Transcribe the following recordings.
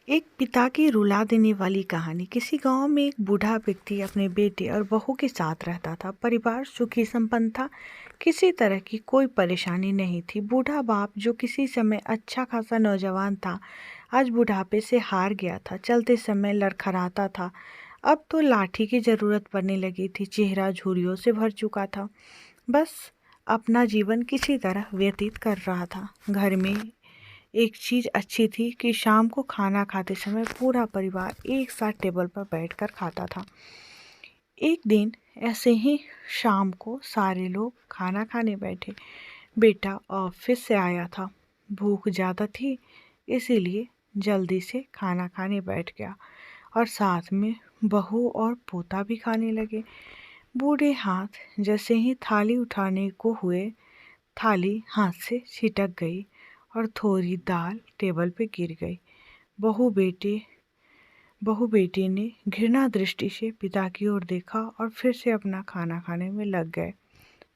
एक पिता की रुला देने वाली कहानी। किसी गांव में एक बूढ़ा व्यक्ति अपने बेटे और बहू के साथ रहता था। परिवार सुखी संपन्न था, किसी तरह की कोई परेशानी नहीं थी। बूढ़ा बाप, जो किसी समय अच्छा खासा नौजवान था, आज बुढ़ापे से हार गया था। चलते समय लड़खड़ाता था, अब तो लाठी की जरूरत पड़ने लगी थी। चेहरा झुर्रियों से भर चुका था, बस अपना जीवन किसी तरह व्यतीत कर रहा था। घर में एक चीज़ अच्छी थी कि शाम को खाना खाते समय पूरा परिवार एक साथ टेबल पर बैठकर खाता था। एक दिन ऐसे ही शाम को सारे लोग खाना खाने बैठे। बेटा ऑफिस से आया था, भूख ज़्यादा थी, इसीलिए जल्दी से खाना खाने बैठ गया और साथ में बहू और पोता भी खाने लगे। बूढ़े हाथ जैसे ही थाली उठाने को हुए, थाली हाथ से छिटक गई और थोड़ी दाल टेबल पे गिर गई। बहू बेटे ने घृणा दृष्टि से पिता की ओर देखा और फिर से अपना खाना खाने में लग गए।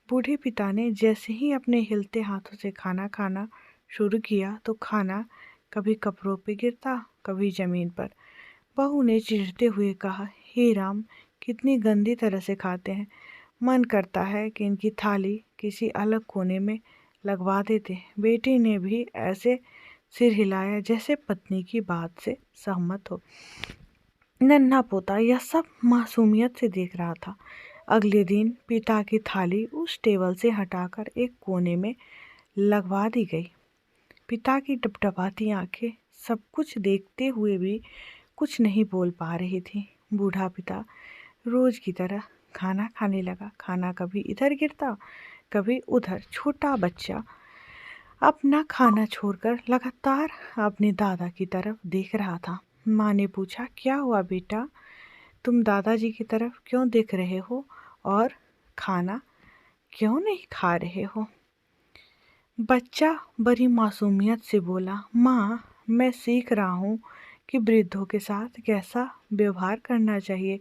बूढ़े पिता ने जैसे ही अपने हिलते हाथों से खाना खाना शुरू किया तो खाना कभी कपड़ों पे गिरता, कभी जमीन पर। बहू ने चिढ़ते हुए कहा, हे राम, कितनी गंदी तरह से खाते हैं। मन करता है कि इनकी थाली किसी अलग कोने में लगवा देते। बेटे ने भी ऐसे सिर हिलाया जैसे पत्नी की बात से सहमत हो। नन्हा पोता यह सब मासूमियत से देख रहा था। अगले दिन पिता की थाली उस टेबल से हटाकर एक कोने में लगवा दी गई। पिता की टपटपाती आंखें सब कुछ देखते हुए भी कुछ नहीं बोल पा रही थी। बूढ़ा पिता रोज की तरह खाना खाने लगा। खाना कभी इधर गिरता, कभी उधर। छोटा बच्चा अपना खाना छोड़कर लगातार अपने दादा की तरफ देख रहा था। माँ ने पूछा, क्या हुआ बेटा, तुम दादाजी की तरफ क्यों देख रहे हो और खाना क्यों नहीं खा रहे हो? बच्चा बड़ी मासूमियत से बोला, माँ, मैं सीख रहा हूँ कि वृद्धों के साथ कैसा व्यवहार करना चाहिए।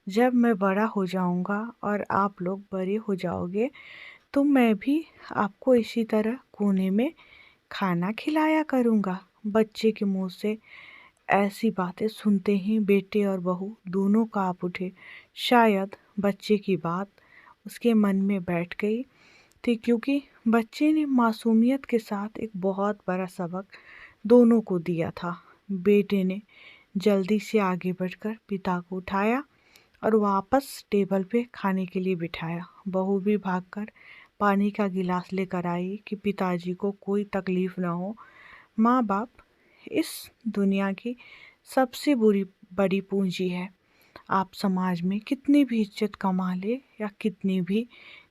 जब मैं बड़ा हो जाऊँगा और आप लोग बड़े हो जाओगे तो मैं भी आपको इसी तरह कोने में खाना खिलाया करूँगा। बच्चे के मुंह से ऐसी बातें सुनते ही बेटे और बहू दोनों काँप उठे। शायद बच्चे की बात उसके मन में बैठ गई थी, क्योंकि बच्चे ने मासूमियत के साथ एक बहुत बड़ा सबक दोनों को दिया था। बेटे ने जल्दी से आगे बढ़कर पिता को उठाया और वापस टेबल पे खाने के लिए बिठाया। बहू भी भागकर पानी का गिलास लेकर आई कि पिताजी को कोई तकलीफ ना हो। माँ बाप इस दुनिया की सबसे बड़ी पूंजी है। आप समाज में कितनी भी इज्जत कमा ले या कितनी भी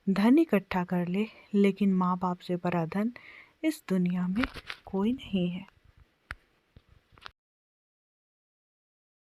धन इकट्ठा कर ले, लेकिन माँ बाप से बड़ा धन इस दुनिया में कोई नहीं है।